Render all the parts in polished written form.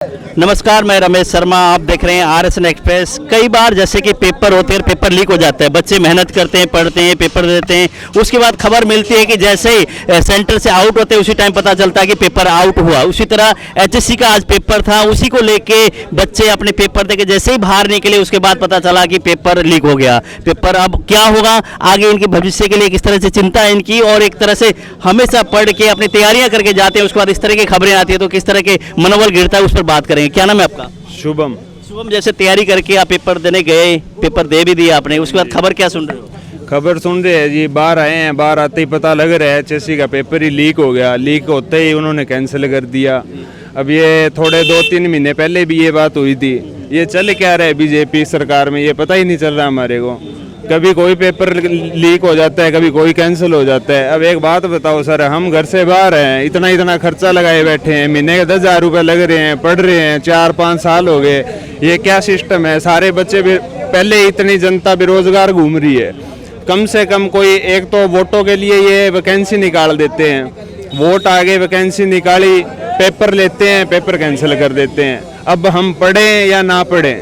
नमस्कार, मैं रमेश शर्मा। आप देख रहे हैं RSN एक्सप्रेस। कई बार जैसे कि पेपर होते हैं, पेपर लीक हो जाता है, बच्चे मेहनत करते हैं, पढ़ते हैं, पेपर देते हैं, उसके बाद खबर मिलती है कि जैसे ही सेंटर से आउट होते हैं उसी टाइम पता चलता है कि पेपर आउट हुआ। उसी तरह HSC का आज पेपर था, उसी को लेके बच्चे अपने पेपर देके जैसे ही बाहर निकले उसके बाद पता चला कि पेपर लीक हो गया। पेपर अब क्या होगा आगे, इनके भविष्य के लिए किस तरह से चिंता है इनकी, और एक तरह से हमेशा पढ़ के अपनी तैयारियां करके जाते हैं, उसके बाद इस तरह की खबरें आती है तो किस तरह के मनोबल गिरता है, उस पर बात करेंगे। क्या नाम है आपका? शुभम। शुभम, जैसे तैयारी करके आप पेपर देने गए, पेपर दे भी दिया आपने, उसके बाद खबर क्या सुन रहे हो? खबर सुन रहे हैं जी, बाहर आए हैं, बाहर आते ही पता लग रहा है HSC का पेपर ही लीक हो गया। लीक होते ही उन्होंने कैंसिल कर दिया। अब ये थोड़े 2-3 महीने पहले भी ये बात हुई थी। ये चल क्या रहा है बीजेपी सरकार में, ये पता ही नहीं चल रहा हमारे को। कभी कोई पेपर लीक हो जाता है, कभी कोई कैंसिल हो जाता है। अब एक बात बताओ सर, हम घर से बाहर हैं, इतना खर्चा लगाए बैठे हैं, महीने के 10,000 रुपये लग रहे हैं, पढ़ रहे हैं, 4-5 साल हो गए। ये क्या सिस्टम है? सारे बच्चे भी पहले इतनी जनता बेरोजगार घूम रही है, कम से कम कोई एक तो वोटों के लिए ये वैकेंसी निकाल देते हैं। वोट आगे वैकेंसी निकाली, पेपर लेते हैं, पेपर कैंसिल कर देते हैं। अब हम पढ़ें या ना पढ़ें,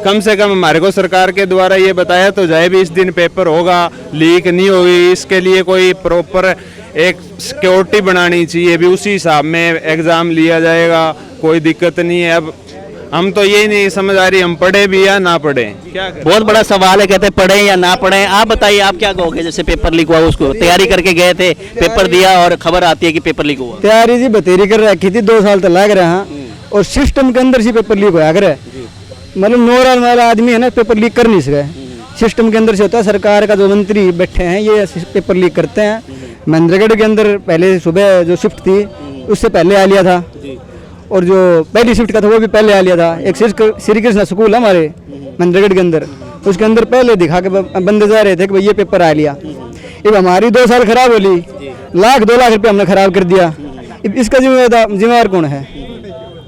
कम से कम हमारे को सरकार के द्वारा ये बताया तो जाए भी इस दिन पेपर होगा, लीक नहीं होगी। इसके लिए कोई प्रॉपर एक सिक्योरिटी बनानी चाहिए, भी उसी हिसाब में एग्ज़ाम लिया जाएगा, कोई दिक्कत नहीं है। अब हम तो यही नहीं समझ आ रही, हम पढ़े भी या ना पढ़ें, क्या करें? बहुत बड़ा सवाल है, कहते हैं पढ़ें या ना पढ़ें। आप बताइए, आप क्या कहोगे? जैसे पेपर लीक हुआ, उसको तैयारी करके गए थे, पेपर दिया और खबर आती है कि पेपर लीक हुआ। तैयारी जी बतेरी कर रखी थी, 2 साल तक लग रहे हैं और सिस्टम के अंदर से पेपर लीक होया करे। मतलब नॉर्मल वाला आदमी है ना, पेपर लीक कर नहीं सके, सिस्टम के अंदर से होता है। सरकार का जो मंत्री बैठे हैं ये पेपर लीक करते हैं। महेंद्रगढ़ के अंदर पहले सुबह जो शिफ्ट थी उससे पहले आ लिया था, और जो पहली शिफ्ट का था वो भी पहले आ लिया था। एक श्री कृष्ण स्कूल है हमारे महेंद्रगढ़ के अंदर, उसके अंदर पहले दिखा के बंदे जा रहे थे कि भाई ये पेपर आ लिया। अब हमारी 2 साल खराब हो ली, 1-2 लाख रुपये हमने खराब कर दिया। अब इसका जिम्मेदार कौन है?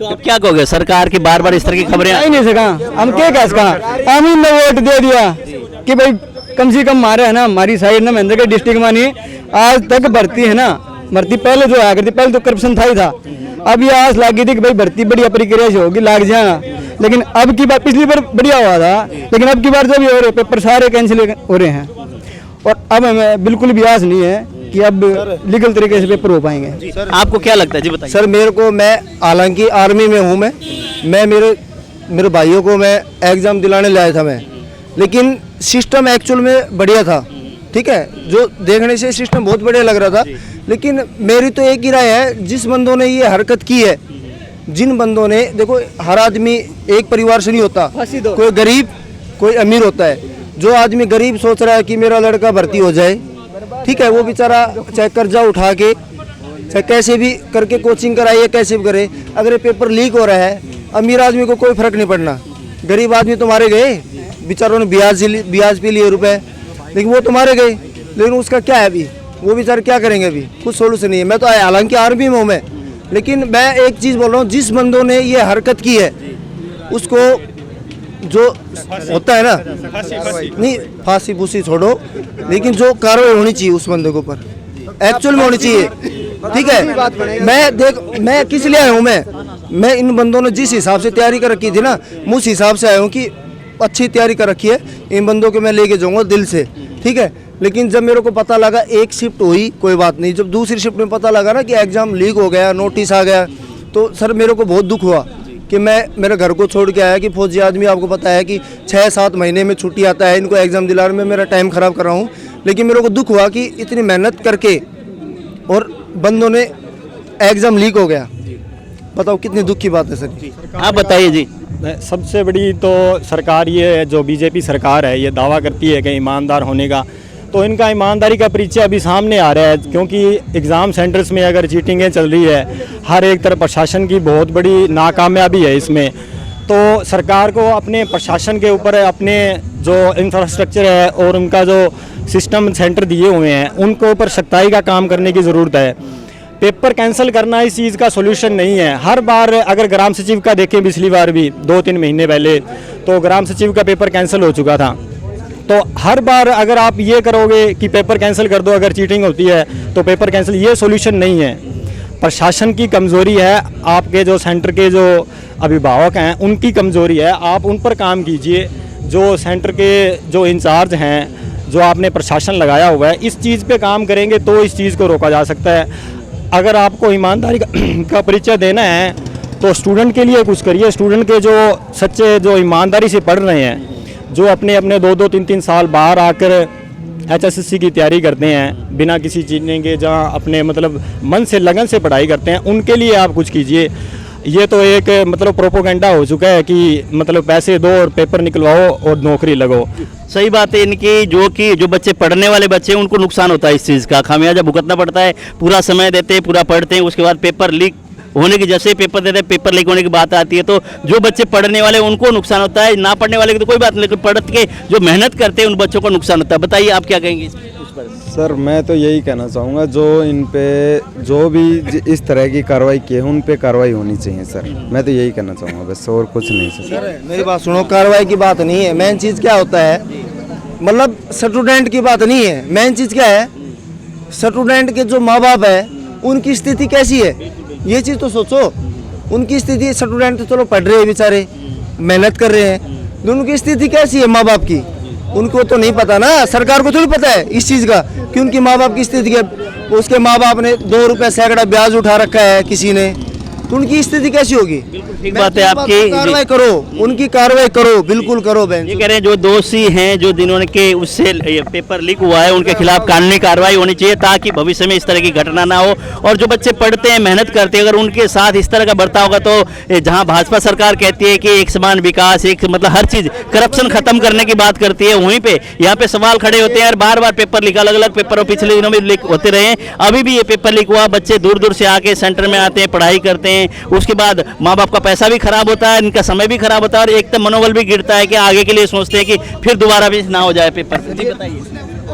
तो आप क्या कहोगे? सरकार की बार इस तरह की खबरें आ ही नहीं सका, हम क्या कह सका। हम ही ने वोट दे दिया कि भाई कम से कम हमारे है ना, हमारी साइड ना महेंद्रगढ़ डिस्ट्रिक्ट में नहीं आज तक भर्ती है ना। भर्ती पहले जो आया करती, पहले तो करप्शन था ही था। अब ये आस लगी थी कि भाई भर्ती बढ़िया प्रक्रिया से होगी, लाग जाएगा। लेकिन अब की बार, पिछली बार बढ़िया हुआ था, लेकिन अब की बार जो भी हो रहे पेपर सारे कैंसिल हो रहे हैं। और अब हमें बिल्कुल भी आस नहीं है कि अब लीगल तरीके से पेपर हो पाएंगे। आपको क्या लगता है जी, बताइए। सर मेरे को, मैं हालांकि आर्मी में हूँ, मैं मेरे भाइयों को मैं एग्ज़ाम दिलाने लाया था मैं, लेकिन सिस्टम एक्चुअल में बढ़िया था। ठीक है, जो देखने से सिस्टम बहुत बढ़िया लग रहा था, लेकिन मेरी तो एक ही राय है, जिस बंदों ने ये हरकत की है, जिन बंदों ने, देखो हर आदमी एक परिवार से नहीं होता, कोई गरीब कोई अमीर होता है। जो आदमी गरीब सोच रहा है कि मेरा लड़का भर्ती हो जाए, ठीक है, वो बेचारा चाहे कर्जा उठा के चाहे कैसे भी करके कोचिंग कराइए, कैसे भी करे। अगर ये पेपर लीक हो रहा है, अमीर आदमी को कोई फर्क नहीं पड़ना, गरीब आदमी तो मारे गए, बेचारों ने ब्याज पे लिए रुपए, लेकिन वो तो मारे गए। लेकिन उसका क्या है अभी, वो बेचारे क्या करेंगे? अभी कुछ सोल्यूशन नहीं है। मैं तो हालांकि आर्मी में हूँ मैं, लेकिन मैं एक चीज़ बोल रहा हूँ, जिस बंदों ने ये हरकत की है उसको जो होता है ना, नहीं फांसी फूसी छोड़ो, लेकिन जो कार्रवाई होनी चाहिए उस बंदे के ऊपर एक्चुअल में होनी चाहिए। ठीक है, मैं किस लिए आया हूँ, मैं इन बंदों ने जिस हिसाब से तैयारी कर रखी थी ना, मैं उस हिसाब से आया हूँ कि अच्छी तैयारी कर रखी है। इन बंदों को मैं लेके जाऊँगा दिल से, ठीक है। लेकिन जब मेरे को पता लगा, एक शिफ्ट हुई कोई बात नहीं, जब दूसरी शिफ्ट में पता लगा ना कि एग्ज़ाम लीक हो गया, नोटिस आ गया, तो सर मेरे को बहुत दुख हुआ कि मैं मेरे घर को छोड़ के आया। कि फौजी आदमी आपको पता है कि 6-7 महीने में छुट्टी आता है, इनको एग्ज़ाम दिलाने में मेरा टाइम ख़राब कर रहा हूँ। लेकिन मेरे को दुख हुआ कि इतनी मेहनत करके और बंदों ने एग्ज़ाम लीक हो गया। बताओ कितनी दुख की बात है सर। आप बताइए जी। सबसे बड़ी तो सरकार ये जो बीजेपी सरकार है, ये दावा करती है कि ईमानदार होने का, तो इनका ईमानदारी का परिचय अभी सामने आ रहा है। क्योंकि एग्ज़ाम सेंटर्स में अगर चीटिंगें चल रही है, हर एक तरफ प्रशासन की बहुत बड़ी नाकामयाबी है इसमें। तो सरकार को अपने प्रशासन के ऊपर, अपने जो इंफ्रास्ट्रक्चर है और उनका जो सिस्टम सेंटर दिए हुए हैं, उनको ऊपर सख्ताई का काम करने की ज़रूरत है। पेपर कैंसिल करना इस चीज़ का सोल्यूशन नहीं है। हर बार अगर ग्राम सचिव का देखें, पिछली बार भी 2-3 महीने पहले तो ग्राम सचिव का पेपर कैंसिल हो चुका था। तो हर बार अगर आप ये करोगे कि पेपर कैंसिल कर दो, अगर चीटिंग होती है तो पेपर कैंसिल, ये सोल्यूशन नहीं है। प्रशासन की कमज़ोरी है, आपके जो सेंटर के जो अभिभावक हैं उनकी कमज़ोरी है। आप उन पर काम कीजिए, जो सेंटर के जो इंचार्ज हैं, जो आपने प्रशासन लगाया हुआ है, इस चीज़ पे काम करेंगे तो इस चीज़ को रोका जा सकता है। अगर आपको ईमानदारी का परिचय देना है तो स्टूडेंट के लिए कुछ करिए। स्टूडेंट के जो सच्चे जो ईमानदारी से पढ़ रहे हैं, जो अपने अपने 2-2 3-3 साल बाहर आकर HSSC की तैयारी करते हैं बिना किसी चीज़ के, जहाँ अपने मतलब मन से लगन से पढ़ाई करते हैं, उनके लिए आप कुछ कीजिए। ये तो एक मतलब प्रोपोगंडा हो चुका है कि मतलब पैसे दो और पेपर निकलवाओ और नौकरी लगो। सही बात है इनकी, जो बच्चे पढ़ने वाले बच्चे हैं उनको नुकसान होता है, इस चीज़ का खामियाजा भुगतना पड़ता है। पूरा समय देते हैं, पूरा पढ़ते हैं, उसके बाद पेपर लीक होने की, जैसे ही पेपर देते हैं पेपर लीक होने की बात आती है, तो जो बच्चे पढ़ने वाले उनको नुकसान होता है, ना पढ़ने वाले की तो कोई बात नहीं, लेकिन पढ़ के जो मेहनत करते हैं उन बच्चों को नुकसान होता है। बताइए आप क्या कहेंगे इस पर? सर मैं तो यही कहना चाहूँगा, जो इन पे जो भी इस तरह की कार्रवाई की है उन पे कार्रवाई होनी चाहिए सर। मैं तो यही कहना चाहूँगा बस, और कुछ नहीं सर। मेरी बात सुनो, कार्रवाई की बात नहीं है, मेन चीज़ क्या होता है, मतलब स्टूडेंट की बात नहीं है, मेन चीज़ क्या है, स्टूडेंट के जो माँ बाप है उनकी स्थिति कैसी है, ये चीज़ तो सोचो। उनकी स्थिति, स्टूडेंट तो चलो पढ़ रहे हैं बेचारे, मेहनत कर रहे हैं, दोनों की स्थिति कैसी है माँ बाप की, उनको तो नहीं पता ना, सरकार को थोड़ी पता है इस चीज़ का कि उनकी माँ बाप की स्थिति क्या। उसके माँ बाप ने 2 रुपये सैकड़ा ब्याज उठा रखा है किसी ने, तो उनकी स्थिति कैसी होगी? ठीक बात है आपकी। कार्रवाई करो, उनकी कार्रवाई करो, बिल्कुल करो बहन। ये कह रहे हैं जो दोषी हैं, जो जिन्होंने के उससे ये पेपर लीक हुआ है, उनके खिलाफ कानूनी कार्रवाई होनी चाहिए ताकि भविष्य में इस तरह की घटना ना हो। और जो बच्चे पढ़ते हैं, मेहनत करते हैं, अगर उनके साथ इस तरह का बर्ताव होगा तो जहां भाजपा सरकार कहती है कि एक समान विकास, एक मतलब हर चीज़, करप्शन खत्म करने की बात करती है, वहीं पे यहाँ पे सवाल खड़े होते हैं यार, बार बार पेपर लीक, अलग अलग पेपर पिछले दिनों में लीक होते रहे, अभी भी ये पेपर लीक हुआ, बच्चे दूर दूर से आके सेंटर में आते हैं, पढ़ाई करते हैं, उसके बाद माँ बाप का पैसा भी खराब होता है, इनका समय भी खराब होता है, और एक तो मनोबल भी गिरता है कि आगे के लिए सोचते हैं कि फिर दोबारा भी ना हो जाए पेपर। जी बताइए।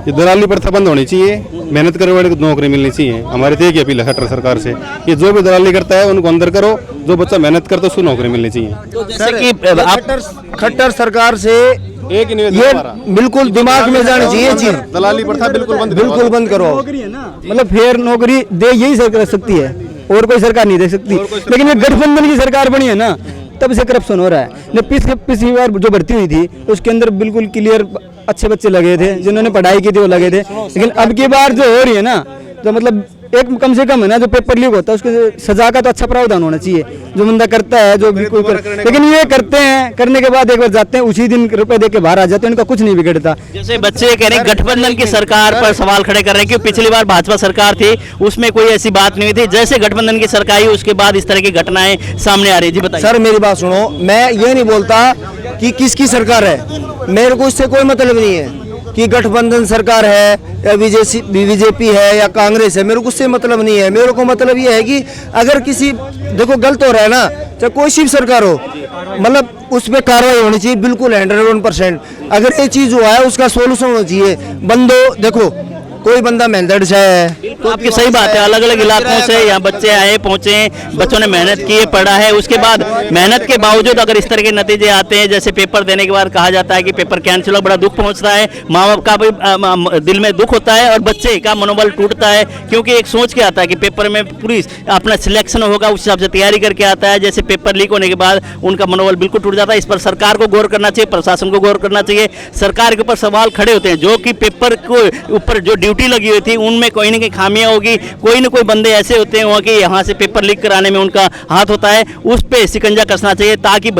ये दलाली प्रथा बंद होनी चाहिए, मेहनत करने वाले को नौकरी मिलनी चाहिए। हमारी तो एक अपील है खट्टर सरकार से, ये जो भी दलाली करता है उनको अंदर करो, जो बच्चा मेहनत करता है उसको नौकरी मिलनी चाहिए। तो जैसे कि आप खट्टर सरकार से एक ही निवेदन ये हमारा, बिल्कुल दिमाग में जानी चाहिए चीज, दलाली प्रथा बिल्कुल बंद करो। मतलब फेयर नौकरी दे यही सरकार सकती है, और कोई सरकार नहीं दे सकती। लेकिन ये गठबंधन की सरकार बनी है ना, तब से करप्शन हो रहा है। पिछली बार जो भर्ती हुई थी उसके अंदर बिल्कुल क्लियर अच्छे बच्चे लगे थे, जिन्होंने पढ़ाई की थी वो लगे थे, लेकिन अब की बार जो हो रही है ना, तो मतलब एक कम से कम है ना, जो पेपर लीक होता है उसके सजा का तो अच्छा प्रावधान होना चाहिए। जो बंदा करता है, जो बिल्कुल लेकिन ये करते हैं, करने के बाद एक बार जाते हैं, उसी दिन रुपए दे के बाहर आ जाते हैं, इनका कुछ नहीं बिगड़ता। जैसे बच्चे कह रहे हैं गठबंधन की सरकार पर सवाल खड़े कर रहे हैं कि पिछली बार भाजपा सरकार थी उसमें कोई ऐसी बात नहीं थी, जैसे गठबंधन की सरकार आई उसके बाद इस तरह की घटनाएं सामने आ रही है। जी बताइए। सर मेरी बात सुनो, मैं ये नहीं बोलता कि किसकी सरकार है, मेरे को इससे कोई मतलब नहीं है कि गठबंधन सरकार है या बीजेपी है या कांग्रेस है, मेरे को उससे मतलब नहीं है। मेरे को मतलब ये है कि अगर किसी, देखो गलत हो रहा है ना, चाहे कोई सी भी सरकार हो, मतलब उस पर कार्रवाई होनी चाहिए बिल्कुल 101%। अगर ये चीज़ हुआ है उसका सोल्यूशन होना चाहिए। बंदो देखो, कोई बंदा मेहनत से है, तो आपकी सही बात है, अलग अलग इलाकों से यहाँ बच्चे आए पहुँचे, बच्चों ने मेहनत की है, पढ़ा है, उसके बाद मेहनत के बावजूद अगर इस तरह के नतीजे आते हैं, जैसे पेपर देने के बाद कहा जाता है कि पेपर कैंसिल हो, बड़ा दुख पहुँचता है, माँ बाप का भी दिल में दुख होता है और बच्चे का मनोबल टूटता है, क्योंकि एक सोच के आता है कि पेपर में पूरी अपना सिलेक्शन होगा, उस हिसाब से तैयारी करके आता है, जैसे पेपर लीक होने के बाद उनका मनोबल बिल्कुल टूट जाता है। इस पर सरकार को गौर करना चाहिए, प्रशासन को गौर करना चाहिए। सरकार के ऊपर सवाल खड़े होते हैं, जो कि पेपर को ऊपर जो ड्यूटी लगी हुई थी उनमें कोई ना कोई खामियां होगी, कोई ना कोई बंदे ऐसे होते हैं कि यहाँ से पेपर लीक कराने में उनका हाथ होता है, उस पर शिकंजा कसना चाहिए ताकि